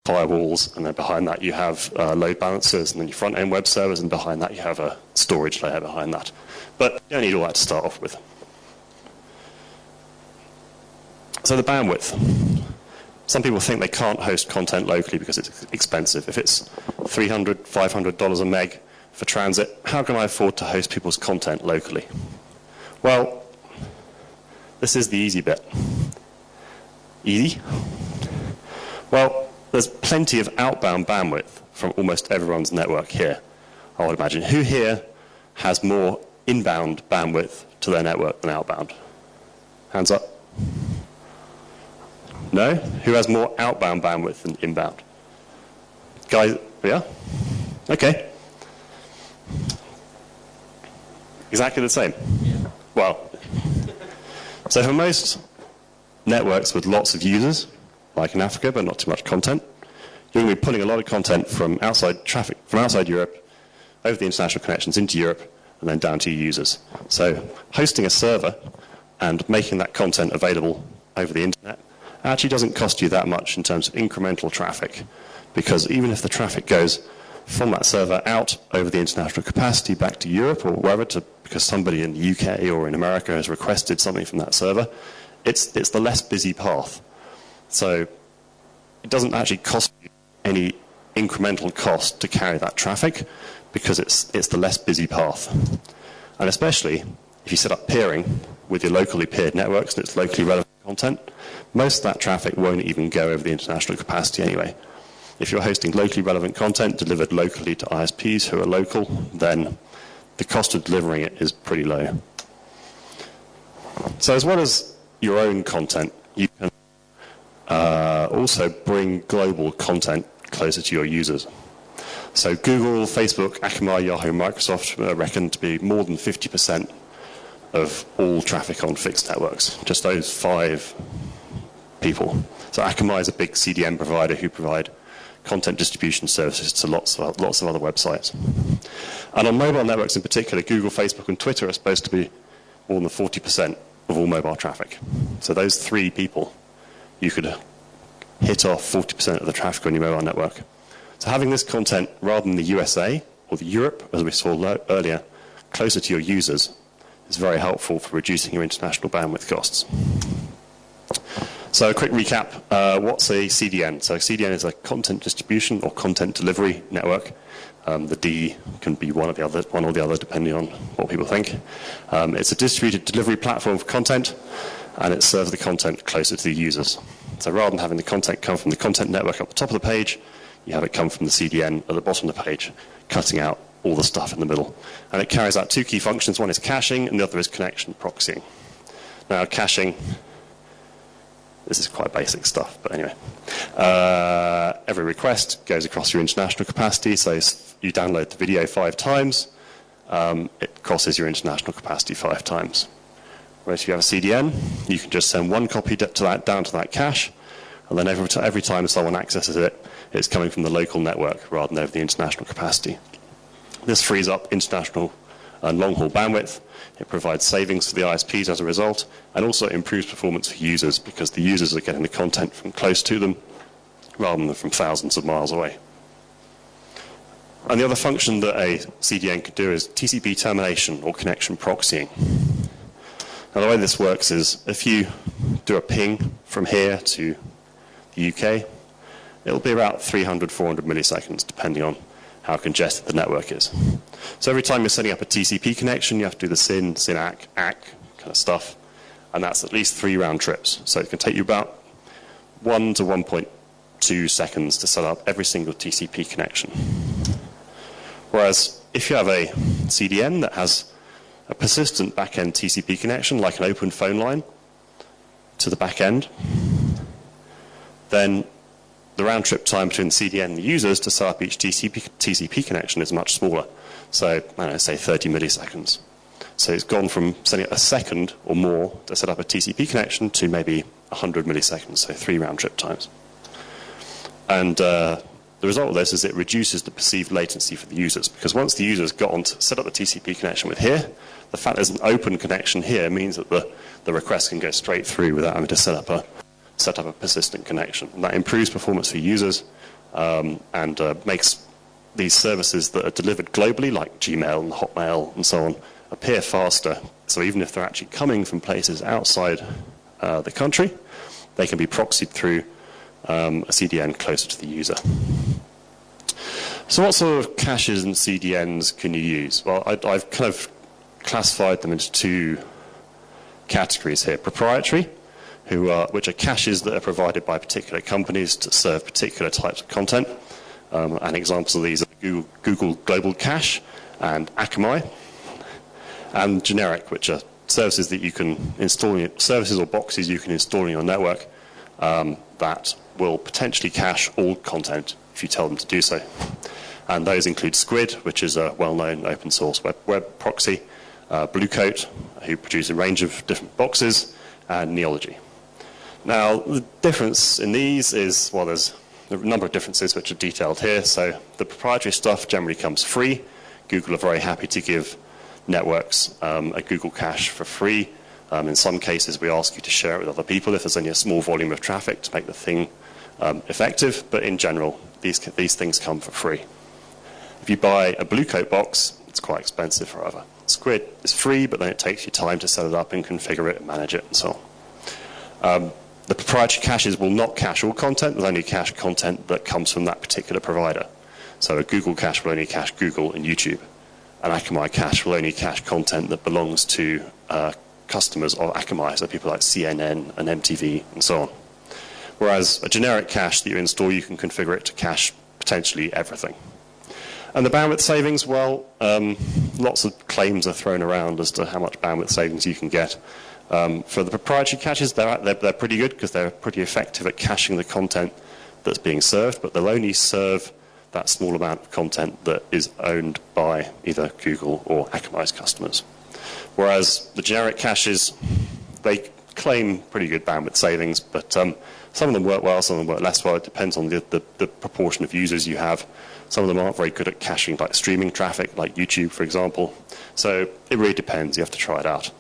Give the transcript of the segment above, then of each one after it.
firewalls, and then behind that you have load balancers, and then your front-end web servers, and behind that you have a storage layer behind that. But you don't need all that to start off with. So the bandwidth. Some people think they can't host content locally because it's expensive. If it's $300, $500 a meg for transit, how can I afford to host people's content locally? Well, this is the easy bit. Easy? Well, there's plenty of outbound bandwidth from almost everyone's network here, I would imagine. Who here has more inbound bandwidth to their network than outbound? Hands up. No? Who has more outbound bandwidth than inbound? Guys, yeah? Okay. Exactly the same. Yeah. Well, so for most networks with lots of users, like in Africa, but not too much content, you're going to be pulling a lot of content from outside traffic, from outside Europe, over the international connections into Europe, and then down to your users. So hosting a server and making that content available over the internet actually doesn't cost you that much in terms of incremental traffic, because even if the traffic goes from that server out over the international capacity back to Europe or wherever, because somebody in the UK or in America has requested something from that server, it's the less busy path. So it doesn't actually cost you any incremental cost to carry that traffic, because it's the less busy path. And especially if you set up peering with your locally peered networks and it's locally relevant content, most of that traffic won't even go over the international capacity anyway. If you're hosting locally relevant content delivered locally to ISPs who are local, then the cost of delivering it is pretty low. So as well as your own content, you can also bring global content closer to your users. So Google, Facebook, Akamai, Yahoo, Microsoft are reckoned to be more than 50% of all traffic on fixed networks, just those 5 people. So Akamai is a big CDN provider who provide content distribution services to lots of other websites. And on mobile networks in particular, Google, Facebook, and Twitter are supposed to be more than 40% of all mobile traffic. So those 3 people, you could hit off 40% of the traffic on your mobile network. So having this content, rather than the USA or the Europe, as we saw earlier, closer to your users, is very helpful for reducing your international bandwidth costs. So a quick recap, what's a CDN? So a CDN is a content distribution or content delivery network. The D can be one or the other, depending on what people think. It's a distributed delivery platform for content, and it serves the content closer to the users. So rather than having the content come from the content network up the top of the page, you have it come from the CDN at the bottom of the page, cutting out all the stuff in the middle. And it carries out 2 key functions. One is caching, and the other is connection proxying. Now, caching, this is quite basic stuff, but anyway. Every request goes across your international capacity, so you download the video 5 times, it crosses your international capacity 5 times. Whereas if you have a CDN, you can just send one copy down to that cache, and then every time someone accesses it, it's coming from the local network rather than over the international capacity. This frees up international and long-haul bandwidth. It provides savings for the ISPs as a result, and also improves performance for users, because the users are getting the content from close to them rather than from thousands of miles away. And the other function that a CDN could do is TCP termination or connection proxying. Now, the way this works is if you do a ping from here to the UK, it'll be about 300, 400 milliseconds, depending on how congested the network is. So every time you're setting up a TCP connection, you have to do the SYN, SYN-ACK, ACK kind of stuff, and that's at least 3 round trips. So it can take you about 1 to 1.2 seconds to set up every single TCP connection. Whereas if you have a CDN that has a persistent back-end TCP connection, like an open phone line to the back end, then the round-trip time between the CDN and the users to set up each TCP connection is much smaller. So, I don't know, say 30 milliseconds. So it's gone from sending a second or more to set up a TCP connection to maybe 100 milliseconds, so 3 round-trip times. And the result of this is it reduces the perceived latency for the users, because once the users got on to set up the TCP connection with here, the fact there's an open connection here means that the request can go straight through without having to set up a persistent connection. And that improves performance for users and makes these services that are delivered globally, like Gmail and Hotmail and so on, appear faster. So even if they're actually coming from places outside the country, they can be proxied through a CDN closer to the user. So what sort of caches and CDNs can you use? Well, I've kind of classified them into two categories here. Proprietary, which are caches that are provided by particular companies to serve particular types of content. And examples of these are Google Global Cache and Akamai. And generic, which are services that you can install, services or boxes you can install in your network that will potentially cache all content if you tell them to do so. And those include Squid, which is a well-known open source web proxy, Bluecoat, who produce a range of different boxes, and Neology. Now, the difference in these is, well, there's a number of differences which are detailed here. So the proprietary stuff generally comes free. Google are very happy to give networks a Google cache for free. In some cases, we ask you to share it with other people if there's only a small volume of traffic to make the thing effective. But in general, these things come for free. If you buy a Bluecoat box, it's quite expensive, however. Squid is free, but then it takes you time to set it up and configure it and manage it and so on. The proprietary caches will not cache all content. They'll only cache content that comes from that particular provider. So a Google cache will only cache Google and YouTube. An Akamai cache will only cache content that belongs to customers of Akamai, so people like CNN and MTV and so on. Whereas a generic cache that you install, you can configure it to cache potentially everything. And the bandwidth savings, well, lots of claims are thrown around as to how much bandwidth savings you can get. For the proprietary caches, they're pretty good because they're pretty effective at caching the content that's being served, but they'll only serve that small amount of content that is owned by either Google or Akamai's customers. Whereas the generic caches, they claim pretty good bandwidth savings, but some of them work well, some of them work less well. It depends on the proportion of users you have. Some of them aren't very good at caching like streaming traffic, like YouTube, for example. So it really depends. You have to try it out.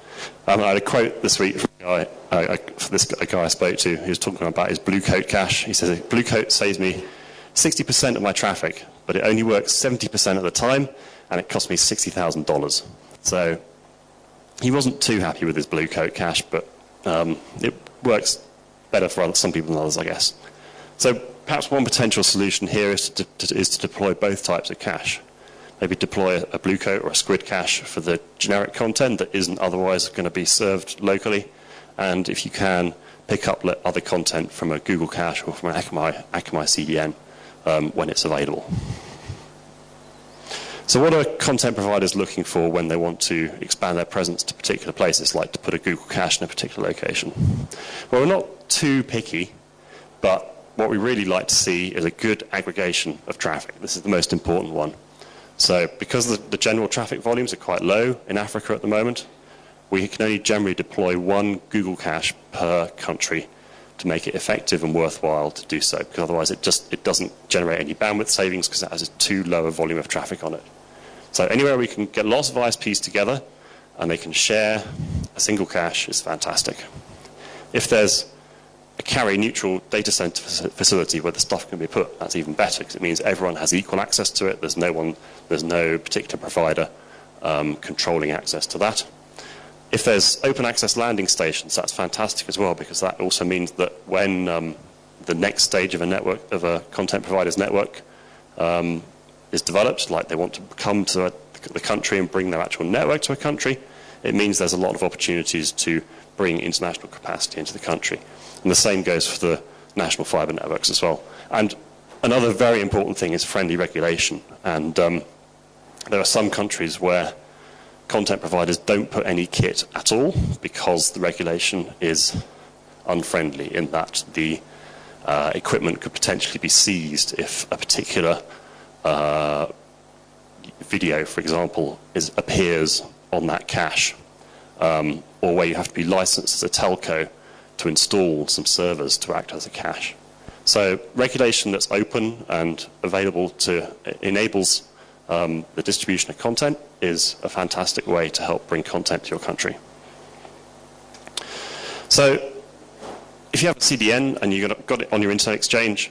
I had a quote this week from a guy I spoke to who was talking about his Bluecoat cache. He says, Bluecoat saves me 60% of my traffic, but it only works 70% of the time, and it cost me $60,000. So he wasn't too happy with his Bluecoat cache, but it works better for some people than others, I guess. So perhaps one potential solution here is to deploy both types of cache. Maybe deploy a Bluecoat or a Squid cache for the generic content that isn't otherwise going to be served locally. And if you can, pick up other content from a Google cache or from an Akamai CDN when it's available. So what are content providers looking for when they want to expand their presence to particular places, like to put a Google cache in a particular location? Well, we're not too picky, but what we really like to see is a good aggregation of traffic. This is the most important one. So because the general traffic volumes are quite low in Africa at the moment, we can only generally deploy one Google cache per country to make it effective and worthwhile to do so, because otherwise it doesn't generate any bandwidth savings because it has a too low a volume of traffic on it. So anywhere we can get lots of ISPs together and they can share a single cache is fantastic. If there's a carrier-neutral data center facility where the stuff can be put, that's even better because it means everyone has equal access to it. There's no particular provider controlling access to that. If there's open access landing stations, that's fantastic as well because that also means that when the next stage of a content provider's network is developed, like they want to come to the country and bring their actual network to a country, it means there's a lot of opportunities to bring international capacity into the country. And the same goes for the national fiber networks as well. And another very important thing is friendly regulation. And there are some countries where content providers don't put any kit at all because the regulation is unfriendly in that the equipment could potentially be seized if a particular video, for example, appears on that cache, or where you have to be licensed as a telco to install some servers to act as a cache. So regulation that's open and available enables the distribution of content is a fantastic way to help bring content to your country. So if you have a CDN and you've got it on your internet exchange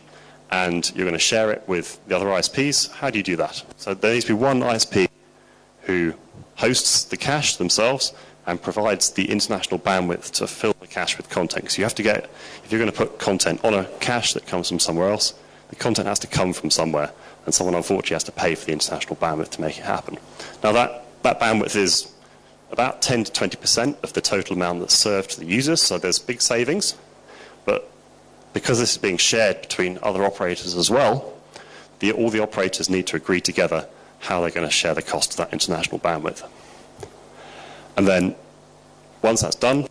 and you're going to share it with the other ISPs. How do you do that? So there needs to be one ISP who hosts the cache themselves and provides the international bandwidth to fill the cache with content. So you have to get, if you're going to put content on a cache that comes from somewhere else, the content has to come from somewhere, and someone unfortunately has to pay for the international bandwidth to make it happen. Now that bandwidth is about 10 to 20% of the total amount that's served to the users, so there's big savings. But because this is being shared between other operators as well, all the operators need to agree together how they're going to share the cost of that international bandwidth. And then once that's done,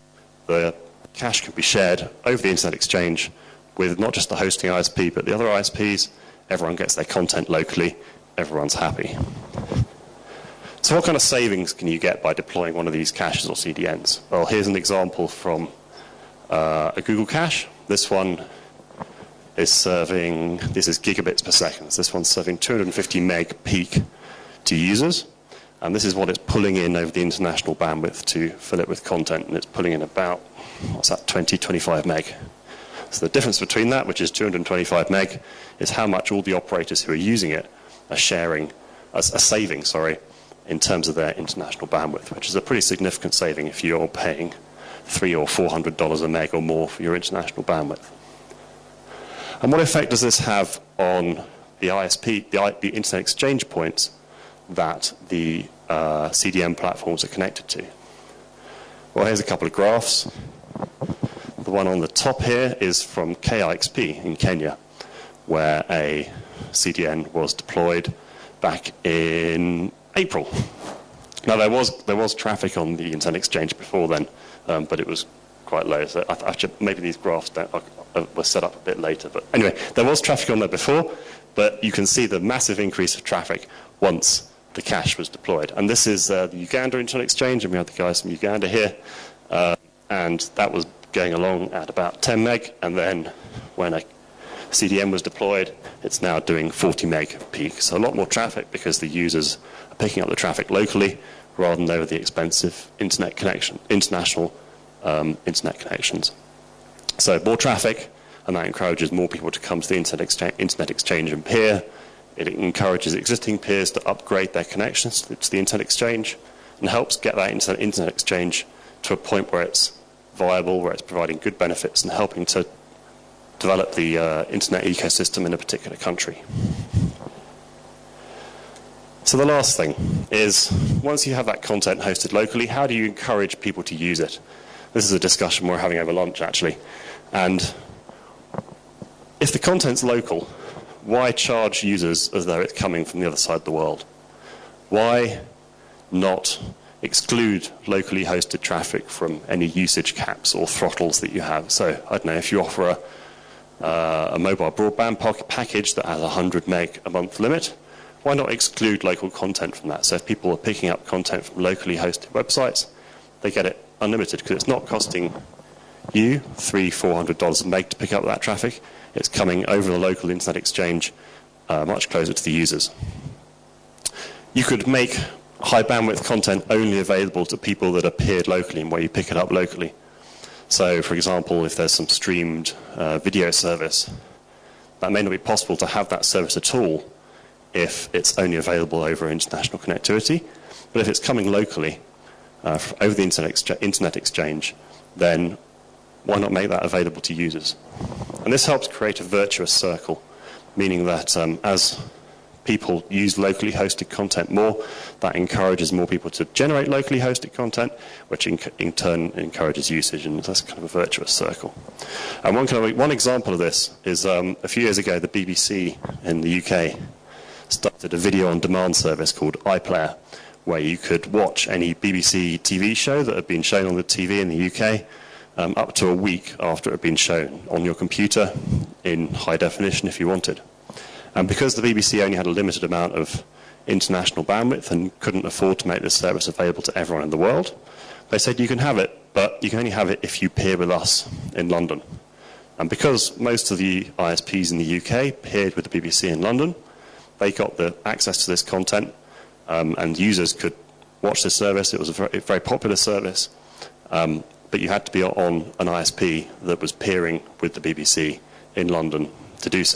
the cache can be shared over the Internet Exchange with not just the hosting ISP, but the other ISPs. Everyone gets their content locally. Everyone's happy. So what kind of savings can you get by deploying one of these caches or CDNs? Well, here's an example from a Google cache. This one is serving, this is gigabits per second. This one's serving 250 meg peak to users. And this is what it's pulling in over the international bandwidth to fill it with content. And it's pulling in about, what's that, 20, 25 meg. So the difference between that, which is 225 meg, is how much all the operators who are using it are sharing, are saving, in terms of their international bandwidth, which is a pretty significant saving if you're paying $300 or $400 a meg or more for your international bandwidth. And what effect does this have on the ISP, the Internet Exchange points that the CDN platforms are connected to? Well, here's a couple of graphs. The one on the top here is from ixps in Kenya, where a CDN was deployed back in April. Now there was traffic on the Internet Exchange before then, but it was quite low. So maybe these graphs were set up a bit later. But anyway, there was traffic on there before, but you can see the massive increase of traffic once the cache was deployed. And this is the Uganda Internet Exchange, and we have the guys from Uganda here, and that was going along at about 10 meg, and then when a CDN was deployed, it's now doing 40 meg peak. So a lot more traffic because the users are picking up the traffic locally rather than over the expensive international internet connections. So more traffic, and that encourages more people to come to the Internet Exchange and peer. It encourages existing peers to upgrade their connections to the Internet Exchange and helps get that Internet Exchange to a point where it's viable, where it's providing good benefits and helping to develop the internet ecosystem in a particular country. So the last thing is, once you have that content hosted locally, how do you encourage people to use it? This is a discussion we're having over lunch, actually. And if the content's local, why charge users as though it's coming from the other side of the world? Why not exclude locally hosted traffic from any usage caps or throttles that you have? So, I don't know, if you offer a mobile broadband package that has a 100 meg a month limit, why not exclude local content from that? So if people are picking up content from locally hosted websites, they get it unlimited because it's not costing you $300-400 a meg to pick up that traffic. It's coming over the local Internet Exchange much closer to the users. You could make high bandwidth content only available to people that are peered locally and where you pick it up locally. So, for example, if there's some streamed video service, that may not be possible to have that service at all if it's only available over international connectivity. But if it's coming locally over the Internet Exchange, then why not make that available to users? And this helps create a virtuous circle, meaning that as people use locally hosted content more, that encourages more people to generate locally hosted content, which in turn encourages usage, and that's kind of a virtuous circle. And one example of this is a few years ago, the BBC in the UK started a video on demand service called iPlayer, where you could watch any BBC TV show that had been shown on the TV in the UK up to a week after it had been shown on your computer in high definition if you wanted. And because the BBC only had a limited amount of international bandwidth and couldn't afford to make this service available to everyone in the world, they said you can have it, but you can only have it if you peer with us in London. And because most of the ISPs in the UK peered with the BBC in London, they got the access to this content, and users could watch this service. It was a very popular service, but you had to be on an ISP that was peering with the BBC in London to do so.